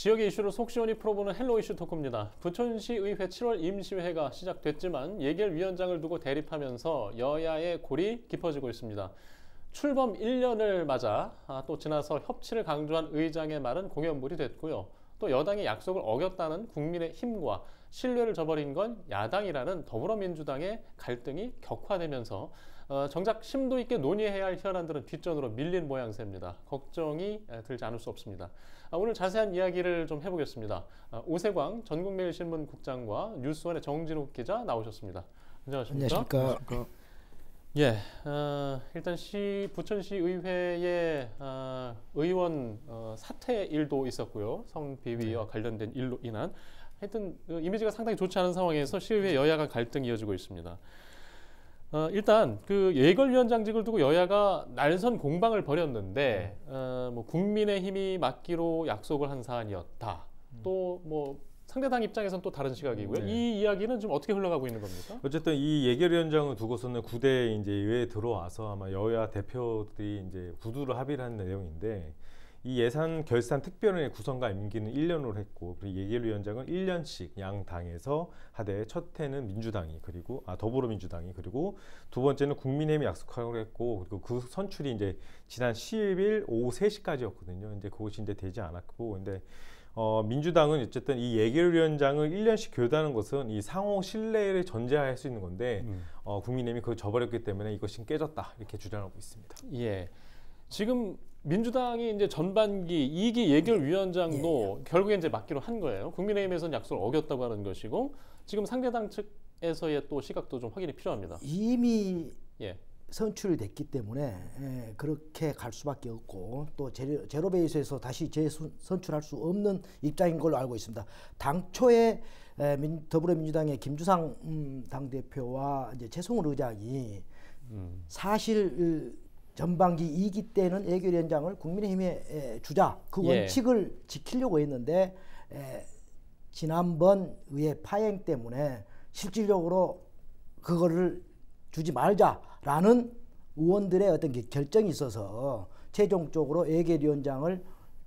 지역의 이슈를 속 시원히 풀어보는 헬로 이슈 토크입니다. 부천시의회 7월 임시회가 시작됐지만 예결위원장을 두고 대립하면서 여야의 골이 깊어지고 있습니다. 출범 1년을 맞아 또 지나서 협치를 강조한 의장의 말은 공연물이 됐고요. 또 여당의 약속을 어겼다는 국민의힘과 신뢰를 저버린 건 야당이라는 더불어민주당의 갈등이 격화되면서 정작 심도 있게 논의해야 할 현안들은 뒷전으로 밀린 모양새입니다. 걱정이 들지 않을 수 없습니다. 오늘 자세한 이야기를 좀 해보겠습니다. 오세광 전국매일신문 국장과 뉴스원의 정진욱 기자 나오셨습니다. 안녕하십니까? 안녕하십니까? 예, 일단 부천시의회의 의원 사퇴 일도 있었고요. 성비위와 관련된 일로 인한 하여튼 이미지가 상당히 좋지 않은 상황에서 시의회 여야 간 갈등이 이어지고 있습니다. 일단 그 예결위원장직을 두고 여야가 날선 공방을 벌였는데 뭐 국민의힘이 맡기로 약속을 한 사안이었다. 또 뭐 상대당 입장에서는 또 다른 시각이고요. 네. 이 이야기는 좀 어떻게 흘러가고 있는 겁니까? 어쨌든 이 예결위원장을 두고서는 9대 이제 의회에 들어와서 아마 여야 대표들이 이제 구두로 합의를 한 내용인데, 이 예산 결산 특별위원회 구성과 임기는 1년으로 했고, 그리고 예결위원장은 1년씩 양 당에서 하되, 첫 해는 민주당이, 그리고 더불어민주당이, 그리고 두 번째는 국민의힘이 약속하기로 했고, 그리고 그 선출이 이제 지난 10일 오후 3시까지였거든요. 이제 그것이 이제 되지 않았고, 근데 민주당은 어쨌든 이 예결위원장을 1년씩 교대하는 것은 이 상호 신뢰를 전제할 수 있는 건데, 국민의힘이 그걸 저버렸기 때문에 이것이 깨졌다, 이렇게 주장하고 있습니다. 예, 지금 민주당이 이제 전반기 2기 예결위원장도 결국에 이제 맡기로 한 거예요. 국민의힘에서는 약속을 어겼다고 하는 것이고, 지금 상대당 측에서의 또 시각도 좀 확인이 필요합니다. 이미 선출됐기 때문에 그렇게 갈 수밖에 없고, 또 제로베이스에서 다시 재선출할 수 없는 입장인 걸로 알고 있습니다. 당초에 더불어민주당의 김주상 당대표와 이제 최성훈 의장이 사실 전반기 2기 때는 예결위원장을 국민의힘에 주자, 그 원칙을 지키려고 했는데 지난번 의회 파행 때문에 실질적으로 그거를 주지 말자라는 의원들의 어떤 결정이 있어서 최종적으로 예결위원장을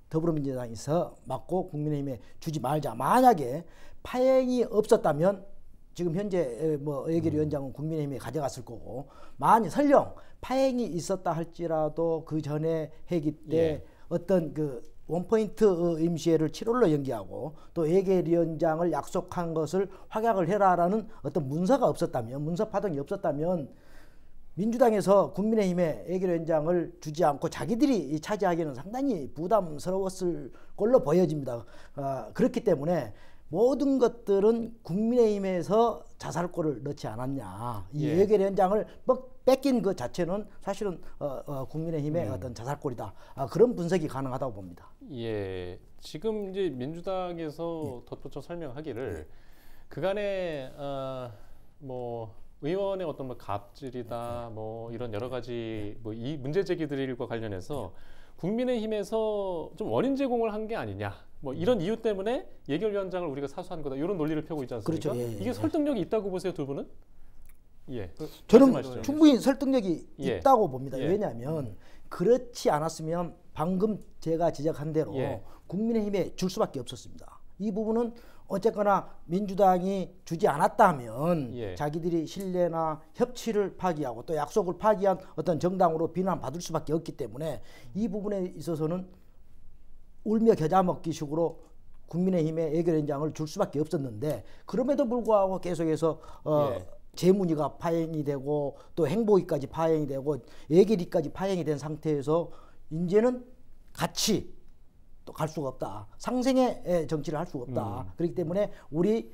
더불어민주당에서 맡고 국민의힘에 주지 말자. 만약에 파행이 없었다면 지금 현재 뭐 예결위원장은 국민의힘에 가져갔을 거고, 만약 설령 파행이 있었다 할지라도 그 전에 회기 때 어떤 그 원포인트 임시회를 7월로 연기하고 또 예결위원장을 약속한 것을 확약을 해라라는 어떤 문서가 없었다면, 문서 파동이 없었다면 민주당에서 국민의힘에 예결위원장을 주지 않고 자기들이 차지하기는 상당히 부담스러웠을 걸로 보여집니다. 그렇기 때문에 모든 것들은 국민의힘에서 자살골을 넣지 않았냐. 이 예결위원장을 뺏긴 그 자체는 사실은 국민의힘의 어떤 자살골이다. 그런 분석이 가능하다고 봅니다. 예, 지금 이제 민주당에서 덧붙여 설명하기를 그간에 뭐 의원의 어떤 뭐 갑질이다, 뭐 이런 여러 가지 뭐 이 문제 제기들과 관련해서 국민의힘에서 좀 원인 제공을 한 게 아니냐. 뭐 이런 이유 때문에 예결위원장을 우리가 사수한 거다. 이런 논리를 펴고 있지 않습니까? 그렇죠. 이게 설득력이 있다고 보세요, 두 분은? 저는 말씀하시죠. 충분히 설득력이 있다고 봅니다. 왜냐하면 그렇지 않았으면 방금 제가 지적한 대로 국민의힘에 줄 수밖에 없었습니다. 이 부분은 어쨌거나 민주당이 주지 않았다면 자기들이 신뢰나 협치를 파기하고 또 약속을 파기한 어떤 정당으로 비난받을 수밖에 없기 때문에 이 부분에 있어서는 울며 겨자 먹기 식으로 국민의힘에 예결위원장을 줄 수밖에 없었는데, 그럼에도 불구하고 계속해서 재문위가 파행이 되고 또 행보위까지 파행이 되고 예결위까지 파행이 된 상태에서 이제는 같이 또 갈 수가 없다. 상생의 정치를 할 수가 없다. 그렇기 때문에 우리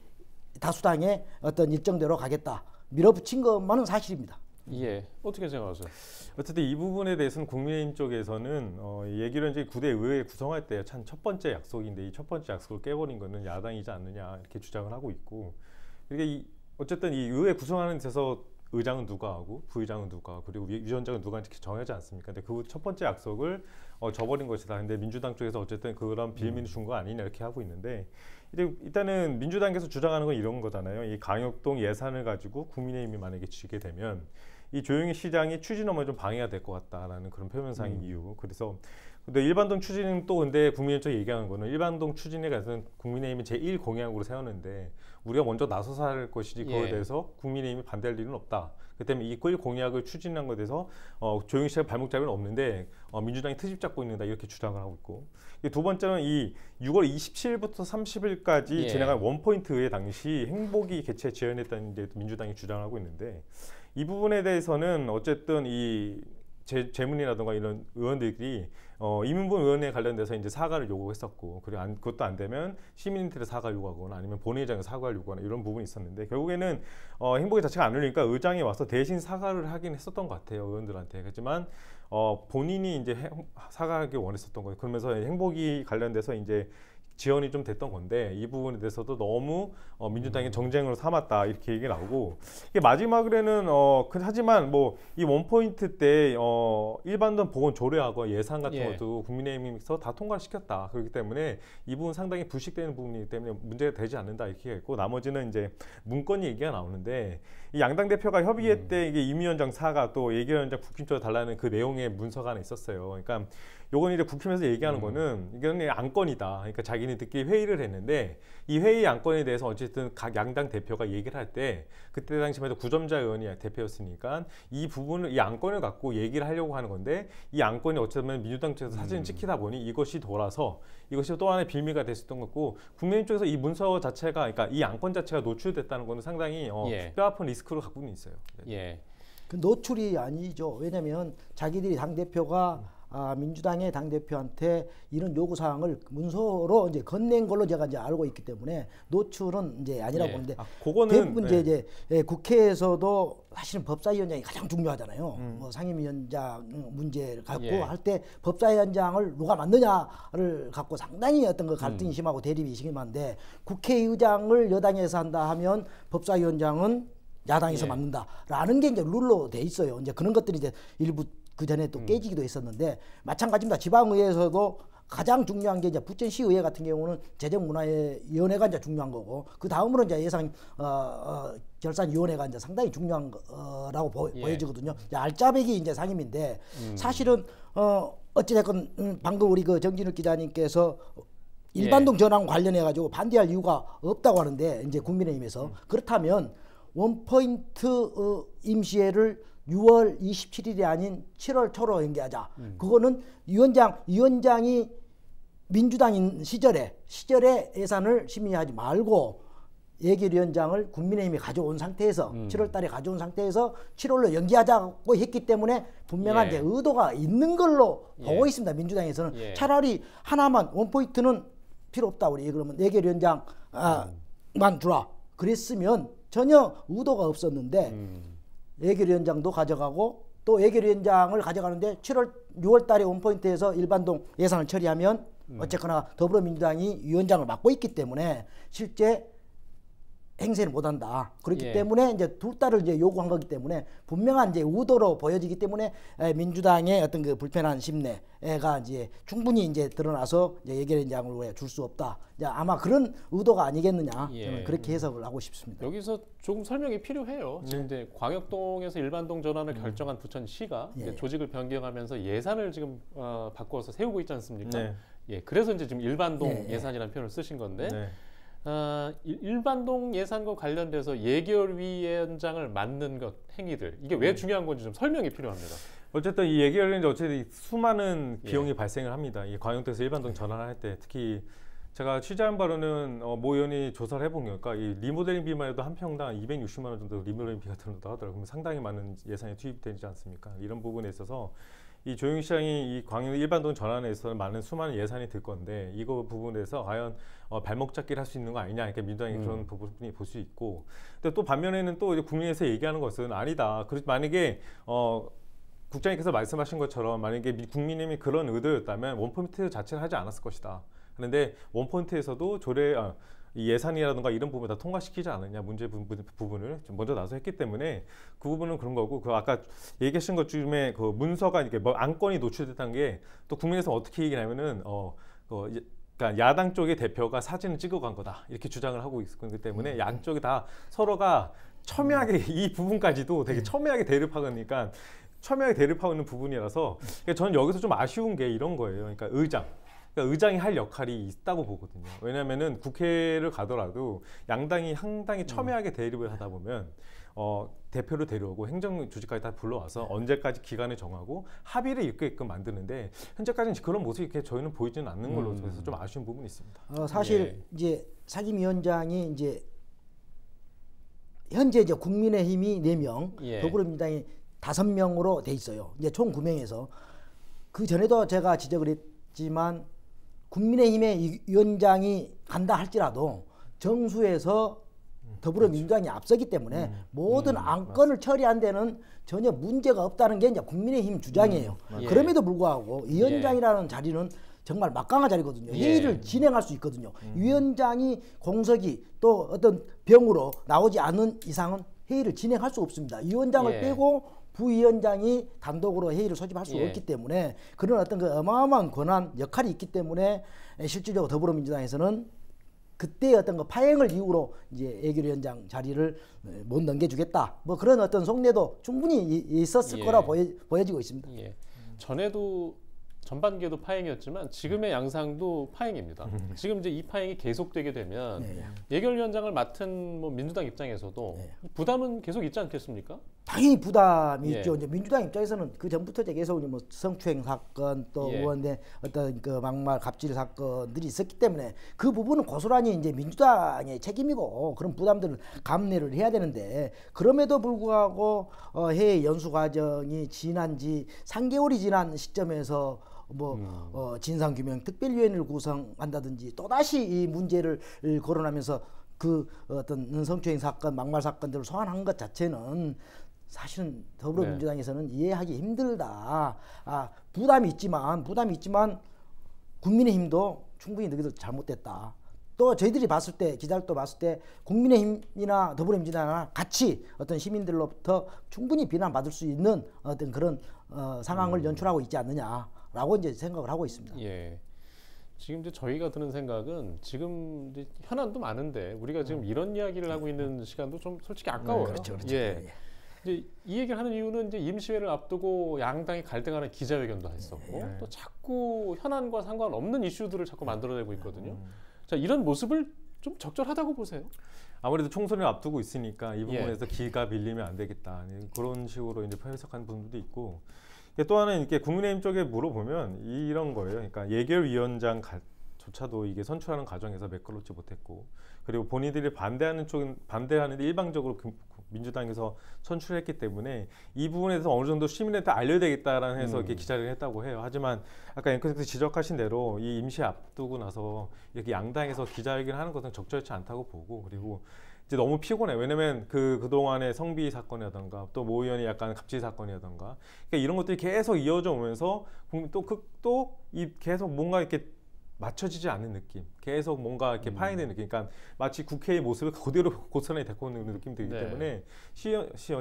다수당의 어떤 일정대로 가겠다. 밀어붙인 것만은 사실입니다. 예, 어떻게 생각하세요? 어쨌든 이 부분에 대해서는 국민의힘 쪽에서는 예결위원장이 9대 의회 구성할 때 참 첫 번째 약속인데, 이 첫 번째 약속을 깨버린 거는 야당이지 않느냐, 이렇게 주장을 하고 있고, 그러니까 어쨌든 이 의회 구성하는 데서 의장은 누가 하고 부의장은 누가, 그리고 위원장은 누가 이렇게 정하지 않습니까? 근데 그 첫 번째 약속을 저버린 것이다. 근데 민주당 쪽에서 어쨌든 그런 빌미를 준 거 아니냐, 이렇게 하고 있는데, 이제 일단은 민주당에서 주장하는 건 이런 거잖아요. 이 강역동 예산을 가지고 국민의힘이 만약에 지게 되면 이 조영희 시장이 추진 업무에 좀 방해가 될 것 같다라는 그런 표면상의 이유. 그래서 근데 일반동 추진은 또 근데 국민의힘 쪽에 얘기하는 거는 일반동 추진에 관해서는 국민의힘이 제1공약으로 세웠는데 우리가 먼저 나서서 할 것이지 그거에 예. 대해서 국민의힘이 반대할 일은 없다. 그 때문에 이 공약을 추진한 것에 대해서 조영희 씨가 발목 잡이는 없는데 민주당이 트집 잡고 있는다 이렇게 주장을 하고 있고 두 번째는 이 6월 27일부터 30일까지 예. 진행한 원포인트 의회 당시 행복이 개최 지연했다는 데 민주당이 주장하고 있는데 이 부분에 대해서는 어쨌든 이 재문이라든가 이런 의원들이 이민분 의원에 관련돼서 이제 사과를 요구했었고 그리고 그것도 안 되면 시민인들의 사과 요구하거나 아니면 본회의장에 사과를 요구하거나 이런 부분이 있었는데 결국에는 행복이 자체가 안 열리니까 의장이 와서 대신 사과를 하긴 했었던 것 같아요 의원들한테. 그렇지만 본인이 이제 사과하기 원했었던 거예요. 그러면서 행복이 관련돼서 이제 지연이 좀 됐던 건데 이 부분에 대해서도 너무 민주당이 정쟁으로 삼았다 이렇게 얘기가 나오고 이게 마지막으로는 하지만 뭐 이 원포인트 때 일반돈 보건 조례하고 예산 같은 예. 것도 국민의힘에서 다 통과를 시켰다. 그렇기 때문에 이 부분 상당히 불식되는 부분이기 때문에 문제가 되지 않는다 이렇게 했고 나머지는 이제 문건 얘기가 나오는데 이 양당 대표가 협의회 때 이게 임 위원장 사과 또 예결위원장 국힘 쪽에 달라는 그 내용의 문서가 하나 있었어요. 그러니까 요건 이제 국힘에서 얘기하는 거는 이거는 안건이다. 그러니까 자기네들끼리 회의를 했는데 이 회의 안건에 대해서 어쨌든 각 양당 대표가 얘기를 할 때 그때 당시만 해도 구점자 의원이 대표였으니까 이 부분을 이 안건을 갖고 얘기를 하려고 하는 건데 이 안건이 어쩌면 민주당 쪽에서 사진을 찍히다 보니 이것이 돌아서 이것이 또 하나의 빌미가 됐었던 거고 국민의힘 쪽에서 이 문서 자체가 그러니까 이 안건 자체가 노출됐다는 거는 상당히 예. 뼈아픈 리스크로 갖고는 있어요. 네. 예. 그 노출이 아니죠. 왜냐하면 자기들이 당 대표가 민주당의 당 대표한테 이런 요구 사항을 문서로 이제 건넨 걸로 제가 이제 알고 있기 때문에 노출은 이제 아니라고 예. 보는데 그거는 대부분 이제 국회에서도 사실은 법사위원장이 가장 중요하잖아요. 뭐 상임위원장 문제를 갖고 예. 할 때 법사위원장을 누가 맡느냐를 갖고 상당히 어떤 그 갈등이 심하고 대립이 심한데 국회의장을 여당에서 한다 하면 법사위원장은 야당에서 예. 맡는다라는 게 이제 룰로 돼 있어요. 이제 그런 것들이 이제 일부 그 전에 또 깨지기도 했었는데 마찬가지입니다. 지방의회에서도 가장 중요한 게 이제 부천시의회 같은 경우는 재정문화위원회가 이제 중요한 거고 그 다음으로 이제 예산 결산위원회가 이제 상당히 중요한 거라고 보여지거든요. 이제 알짜배기 이제 상임인데 사실은 어찌됐건 방금 우리 그 정진욱 기자님께서 일반동 전환 관련해 가지고 반대할 이유가 없다고 하는데 이제 국민의힘에서 그렇다면 원포인트 임시회를 6월 27일이 아닌 7월 초로 연기하자. 그거는 위원장이 민주당인 시절에 예산을 심의하지 말고 예결위원장을 국민의힘이 가져온 상태에서 7월 달에 가져온 상태에서 7월로 연기하자고 했기 때문에 분명한 이제 의도가 있는 걸로 보고 있습니다. 민주당에서는 차라리 하나만 원포인트는 필요 없다. 우리 그러면 예결위원장만 주라. 그랬으면 전혀 의도가 없었는데 예결위원장도 가져가고 또 예결위원장을 가져가는데 6월 달에 원포인트에서 일반동 예산을 처리하면 어쨌거나 더불어민주당이 위원장을 맡고 있기 때문에 실제 행세를 못한다. 그렇기 때문에 이제 둘 다를 이제 요구한 거기 때문에 분명한 이제 의도로 보여지기 때문에 민주당의 어떤 그 불편한 심내가 이제 충분히 이제 드러나서 이제 예결위원장을 왜 줄 수 없다. 이제 아마 그런 의도가 아니겠느냐. 저는 그렇게 해석을 하고 싶습니다. 여기서 조금 설명이 필요해요. 지금 이제 광역동에서 일반동 전환을 결정한 부천시가 이제 조직을 변경하면서 예산을 지금 바꿔서 세우고 있지 않습니까? 예, 그래서 이제 지금 일반동 예산이라는 표현을 쓰신 건데. 일반동 예산과 관련돼서 예결위원장을 맡는 것 행위들 이게 왜 중요한 건지 좀 설명이 필요합니다. 어쨌든 이 예결위는 어쨌든 수많은 비용이 발생을 합니다. 이 광역도에서 일반동 전환할 때 특히 제가 취재한 바로는 모 의원이 조사를 해본 결과 이 리모델링 비만 해도 한 평당 260만 원 정도 리모델링 비가 들어온다고 하더라고요. 그럼 상당히 많은 예산이 투입되지 않습니까? 이런 부분에 있어서 이 조영희 시장이 이 광역 일반동 전환에 있어서 많은 수많은 예산이 들 건데 이거 부분에서 과연 발목 잡기를 할 수 있는 거 아니냐 이렇게 민주당이 그런 부분이 볼 수 있고 근데 또 반면에는 또 이제 국민에서 얘기하는 것은 아니다. 그래서 만약에 국장님께서 말씀하신 것처럼 만약에 국민의힘이 그런 의도였다면 원포인트 자체를 하지 않았을 것이다. 그런데 원포인트에서도 이 예산이라든가 이런 부분 다 통과시키지 않았냐 문제 부분을 좀 먼저 나서 했기 때문에 그 부분은 그런 거고 그 아까 얘기하신 것 중에 그 문서가 이렇게 뭐 안건이 노출됐다는 게 또 국민에서 어떻게 얘기하냐면은 그러니까 야당 쪽의 대표가 사진을 찍어간 거다 이렇게 주장을 하고 있기 때문에 양쪽이 다 서로가 첨예하게 이 부분까지도 되게 첨예하게 대립하니까 첨예하게 대립하고 있는 부분이라서 그러니까 저는 여기서 좀 아쉬운 게 이런 거예요. 그러니까 의장이 할 역할이 있다고 보거든요. 왜냐하면은 국회를 가더라도 양당이 상당히 첨예하게 대립을 하다 보면 대표를 데려오고 행정조직까지 다 불러와서 언제까지 기간을 정하고 합의를 있게끔 만드는데 현재까지는 그런 모습이 이렇게 저희는 보이지는 않는 걸로 그래서 좀 아쉬운 부분이 있습니다. 사실 이제 상임위원장이 이제 현재 이제 국민의힘이 4명, 더불어민주당이 5명으로 돼 있어요. 이제 총 9명에서 그 전에도 제가 지적을 했지만 국민의힘의 위원장이 간다 할지라도 정수에서 더불어민주당이 앞서기 때문에 모든 안건을 처리한 데는 전혀 문제가 없다는 게 이제 국민의힘 주장이에요. 그럼에도 불구하고 위원장이라는 자리는 정말 막강한 자리거든요. 회의를 진행할 수 있거든요. 위원장이 공석이 또 어떤 병으로 나오지 않는 이상은 회의를 진행할 수 없습니다. 위원장을 빼고 부위원장이 단독으로 회의를 소집할 수 없기 때문에 그런 어떤 그 어마어마한 권한 역할이 있기 때문에 실질적으로 더불어민주당에서는 그때 어떤 그 파행을 이유로 이제 예결위원장 자리를 못 넘겨주겠다. 뭐 그런 어떤 속내도 충분히 있었을 거라 보여지고 있습니다. 전에도 전반기에도 파행이었지만 지금의 양상도 파행입니다. 지금 이제 이 파행이 계속되게 되면 예결위원장을 맡은 뭐 민주당 입장에서도 부담은 계속 있지 않겠습니까? 당연히 부담이 있죠. 이제 민주당 입장에서는 그 전부터 계속 뭐 성추행 사건 또 의원의 어떤 그 막말 갑질 사건들이 있었기 때문에 그 부분은 고스란히 이제 민주당의 책임이고 그런 부담들을 감내를 해야 되는데 그럼에도 불구하고 해외 연수 과정이 지난 지 3개월이 지난 시점에서 진상규명 특별위원회를 구성한다든지 또다시 이 문제를 거론하면서 그 어떤 성추행 사건, 막말 사건들을 소환한 것 자체는 사실은 더불어민주당에서는 이해하기 힘들다. 부담이 있지만 국민의힘도 충분히 너희들 잘못됐다. 또 저희들이 봤을 때 기자들도 봤을 때 국민의힘이나 더불어민주당이나 같이 어떤 시민들로부터 충분히 비난받을 수 있는 어떤 그런 상황을 연출하고 있지 않느냐라고 이제 생각을 하고 있습니다. 지금 이제 저희가 드는 생각은 지금 이제 현안도 많은데 우리가 지금 이런 이야기를 하고 있는 시간도 좀 솔직히 아까워요. 그렇죠. 이제 이 얘기를 하는 이유는 이제 임시회를 앞두고 양당이 갈등하는 기자회견도 했었고 또 자꾸 현안과 상관없는 이슈들을 자꾸 만들어내고 있거든요. 자, 이런 모습을 좀 적절하다고 보세요? 아무래도 총선을 앞두고 있으니까 이 부분에서 기가 빌리면 안 되겠다 그런 식으로 이제 해석하는 분들도 있고 또 하나는 이렇게 국민의힘 쪽에 물어보면 이런 거예요. 그러니까 예결위원장조차도 이게 선출하는 과정에서 매끄럽지 못했고 그리고 본인들이 반대하는데 일방적으로 민주당에서 선출했기 때문에 이 부분에 대해서 어느 정도 시민한테 알려야 되겠다라는 해서 이렇게 기자를 했다고 해요. 하지만 아까 앵커께서 지적하신 대로 이 임시 앞두고 나서 이렇게 양당에서 기자회견을 하는 것은 적절치 않다고 보고 그리고 이제 너무 피곤해. 왜냐면 그동안의 성비 사건이라던가 또 모 의원이 약간 갑질 사건이라던가 그러니까 이런 것들이 계속 이어져 오면서 또 계속 뭔가 이렇게 맞춰지지 않는 느낌, 계속 뭔가 이렇게 파행되는 느낌, 그러니까 마치 국회의 모습을 그대로 고스란히 데리고 오는 느낌이 들기 때문에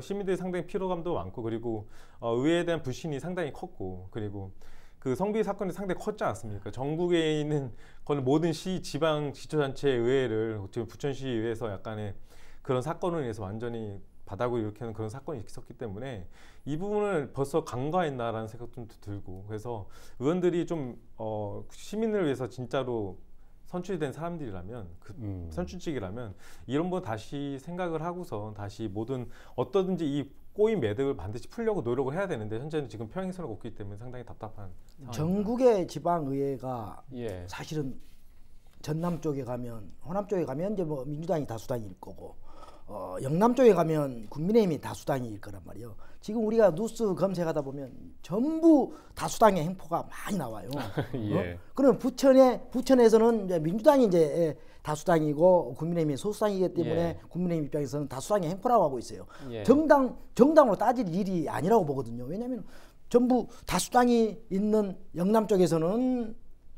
시민들이 상당히 피로감도 많고 그리고 의회에 대한 불신이 상당히 컸고 그리고 그 성비 사건이 상당히 컸지 않습니까? 전국에 있는 모든 지방 지자체 의회를 지금 부천시의회에서 약간의 그런 사건으로 인해서 완전히 바닥을 일으키는 그런 사건이 있었기 때문에 이 부분을 벌써 간과했나라는 생각도 좀 들고 그래서 의원들이 좀 시민을 위해서 진짜로 선출된 사람들이라면 선출직이라면 이런 거 다시 생각을 하고서 다시 어떠든지 이 꼬인 매듭을 반드시 풀려고 노력을 해야 되는데 현재는 지금 평행선을 걷기 때문에 상당히 답답한 상황입니다. 전국의 지방의회가 사실은 전남 쪽에 가면 호남 쪽에 가면 이제 뭐 민주당이 다수당일 거고 영남 쪽에 가면 국민의힘이 다수당일 거란 말이에요. 지금 우리가 뉴스 검색하다 보면 전부 다수당의 행포가 많이 나와요. 그럼 부천에서는 이제 민주당이 이제 다수당이고 국민의힘이 소수당이기 때문에 국민의힘 입장에서는 다수당의 행포라고 하고 있어요. 정당으로 따질 일이 아니라고 보거든요. 왜냐하면 전부 다수당이 있는 영남 쪽에서는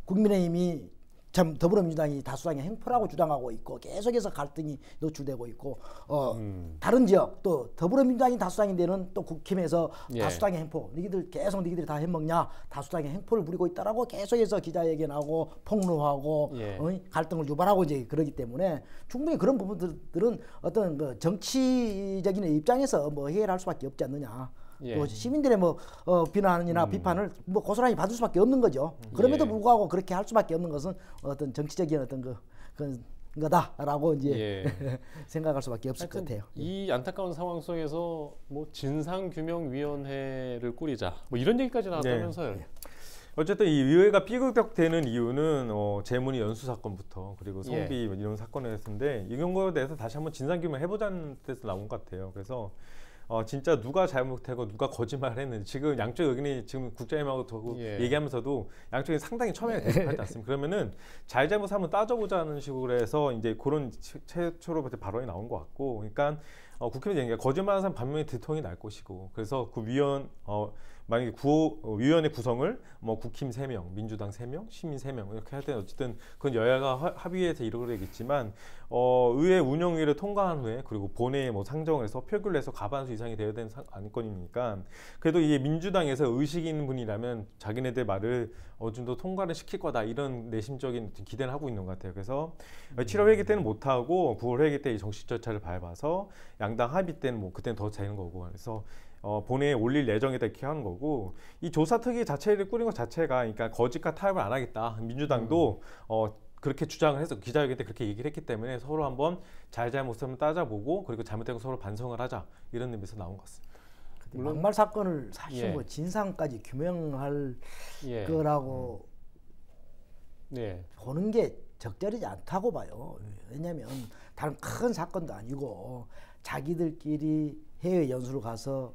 국민의힘이 참 더불어민주당이 다수당의 행포라고 주장하고 있고 계속해서 갈등이 노출되고 있고 다른 지역 또 더불어민주당이 다수당인 데는 또 국힘에서 다수당의 행포 니들이 다 해먹냐 다수당의 행포를 부리고 있다라고 계속해서 기자회견하고 폭로하고 갈등을 유발하고 이제 그러기 때문에 충분히 그런 부분들은 어떤 뭐 정치적인 입장에서 뭐 해결할 수밖에 없지 않느냐 예. 또 시민들의 뭐 비난이나 비판을 뭐 고스란히 받을 수밖에 없는 거죠. 그럼에도 불구하고 그렇게 할 수밖에 없는 것은 어떤 정치적인 어떤 그런 거다라고 이제 생각할 수밖에 없을 것 같아요. 이 안타까운 상황 속에서 뭐 진상규명위원회를 꾸리자 뭐 이런 얘기까지 나왔다면서요. 어쨌든 이 의회가 삐걱되는 이유는 재문이 연수 사건부터 그리고 성비 이런 사건이었는데 이런 거에 대해서 다시 한번 진상규명 해보자는 데서 나온 것 같아요. 그래서 진짜 누가 잘못하고 누가 거짓말했는지 지금 양쪽 의견이 지금 국장님하고 얘기하면서도 양쪽이 상당히 처음에 대립하지 않습니까? 그러면은 잘잘못 한번 따져보자는 식으로 해서 이제 그런 최초로 발언이 나온 것 같고, 그러니까 국회의원 얘기가 거짓말하는 사람 반면에 대통령이 날 것이고, 그래서 그 만약에 위원회 구성을 뭐 국힘 3명, 민주당 3명, 시민 3명 이렇게 할 때는 어쨌든 그건 여야가 합의해서 이루어야겠지만 의회 운영위를 통과한 후에 그리고 본회의에 뭐 상정을 해서 표결을 해서 과반수 이상이 되어야 되는 안건이니까 그래도 이게 민주당에서 의식 있는 분이라면 자기네들 말을 어느 정도 통과를 시킬 거다 이런 내심적인 기대를 하고 있는 것 같아요. 그래서 7월 회기 때는 못하고 9월 회기 때 정식 절차를 밟아서 양당 합의 때는 뭐 그때는 더 되는 거고, 그래서 본회의에 올릴 예정이다 이렇게 하는 거고, 이 조사특위 자체를 꾸린 것 자체가 그러니까 거짓과 타협을 안 하겠다. 민주당도 그렇게 주장을 해서 기자회견 때 그렇게 얘기를 했기 때문에 서로 한번 잘잘못을 한번 따져보고 그리고 잘못된 거 서로 반성을 하자 이런 의미에서 나온 것 같습니다. 물론 막말 사건을 사실 뭐 진상까지 규명할 거라고 보는 게 적절하지 않다고 봐요. 왜냐하면 다른 큰 사건도 아니고 자기들끼리 해외 연수를 가서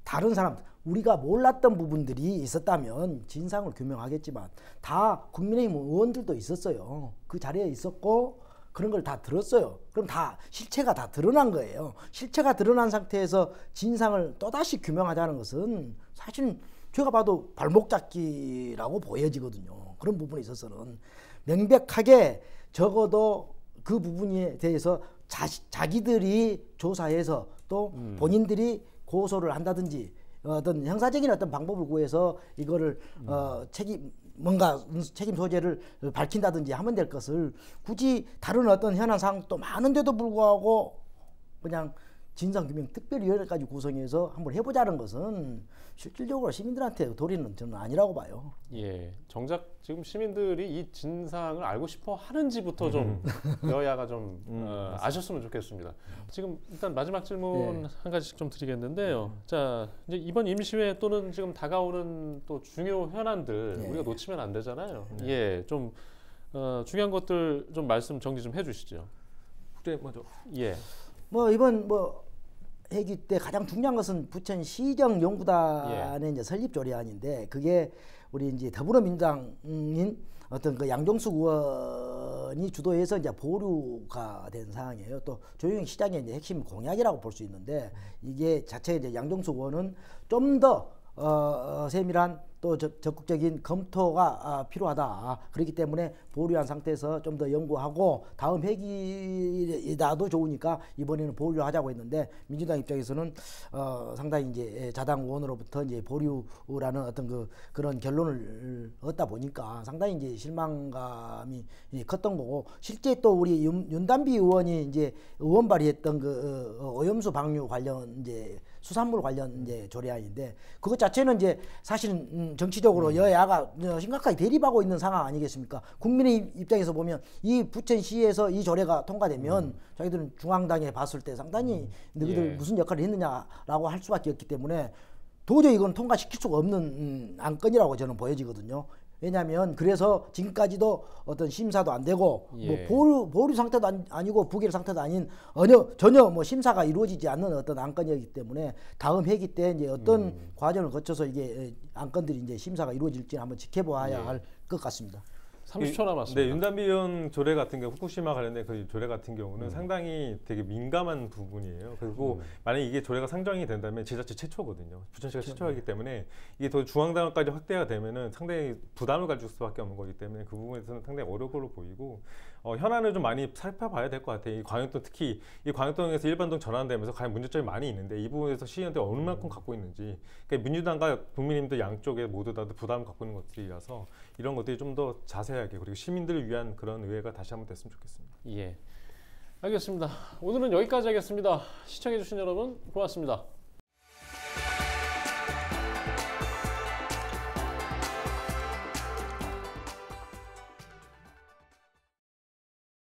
다른 사람, 우리가 몰랐던 부분들이 있었다면 진상을 규명하겠지만 다 국민의힘 의원들도 있었어요. 그 자리에 있었고 그런 걸 다 들었어요. 그럼 다 실체가 다 드러난 거예요. 실체가 드러난 상태에서 진상을 또다시 규명하자는 것은 사실 제가 봐도 발목 잡기라고 보여지거든요. 그런 부분에 있어서는 명백하게 적어도 그 부분에 대해서 자기들이 조사해서 또 본인들이 고소를 한다든지 어떤 형사적인 어떤 방법을 구해서 이거를 책임 소재를 밝힌다든지 하면 될 것을 굳이 다른 어떤 현안 사항도 많은데도 불구하고 그냥 진상규명특별위원회까지 구성해서 한번 해보자는 것은 실질적으로 시민들한테 도리는 저는 아니라고 봐요. 예, 정작 지금 시민들이 이 진상을 알고 싶어 하는지부터 좀 여야가 좀 아셨으면 좋겠습니다. 지금 일단 마지막 질문 한 가지씩 좀 드리겠는데요. 자, 이제 이번 임시회 또는 지금 다가오는 또 중요 현안들 우리가 놓치면 안 되잖아요. 좀 중요한 것들 좀 말씀 정리 좀 해주시죠. 먼저. 뭐 이번 회기 때 가장 중요한 것은 부천 시정연구단의 이제 설립 조례안인데, 그게 우리 이제 더불어민주당인 어떤 그 양정숙 의원이 주도해서 이제 보류가 된 상황이에요. 또 조영익 시장의 이제 핵심 공약이라고 볼 수 있는데, 이게 자체 이제 양정숙 의원은 좀 더 세밀한 또 적극적인 검토가 필요하다. 그렇기 때문에 보류한 상태에서 좀 더 연구하고 다음 회기라도 좋으니까 이번에는 보류를 하자고 했는데, 민주당 입장에서는 상당히 이제 자당 의원으로부터 이제 보류라는 어떤 그런 결론을 얻다 보니까 상당히 이제 실망감이 컸던 거고, 실제 또 우리 윤단비 의원이 이제 의원 발의했던 그 오염수 방류 관련 이제 수산물 관련 이제 조례안인데, 그것 자체는 이제 사실은 정치적으로 여야가 심각하게 대립하고 있는 상황 아니겠습니까? 국민의 입장에서 보면 이 부천시에서 이 조례가 통과되면 자기들은 중앙당에 봤을 때 상당히 너희들 무슨 역할을 했느냐라고 할 수밖에 없기 때문에 도저히 이건 통과시킬 수가 없는 안건이라고 저는 보여지거든요. 왜냐하면 그래서 지금까지도 어떤 심사도 안 되고 뭐 보류 상태도 아니고 부결 상태도 아닌 전혀 뭐 심사가 이루어지지 않는 어떤 안건이기 때문에 다음 회기 때 이제 어떤 과정을 거쳐서 이게 안건들이 이제 심사가 이루어질지 한번 지켜봐야 할 것 같습니다. 30초 남았습니다. 네, 윤단비 의원 조례 같은 경우, 후쿠시마 관련된 그 조례 같은 경우는 상당히 되게 민감한 부분이에요. 그리고 만약에 이게 조례가 상정이 된다면 지자체 최초거든요. 부천시가 최초이기 때문에 이게 더 중앙당까지 확대가 되면은 상당히 부담을 가질 수밖에 없는 거기 때문에 그 부분에서는 상당히 어려울 걸로 보이고, 현안을 좀 많이 살펴봐야 될 것 같아요. 이 광역동, 특히 이 광역동에서 일반동 전환되면서 가장 문제점이 많이 있는데 이 부분에서 시의원들이 어느 만큼 갖고 있는지, 그러니까 민주당과 국민의힘도 양쪽에 모두 다 부담을 갖고 있는 것들이라서 이런 것들이 좀 더 자세하게 그리고 시민들을 위한 그런 의회가 다시 한번 됐으면 좋겠습니다. 예, 알겠습니다. 오늘은 여기까지 하겠습니다. 시청해주신 여러분 고맙습니다.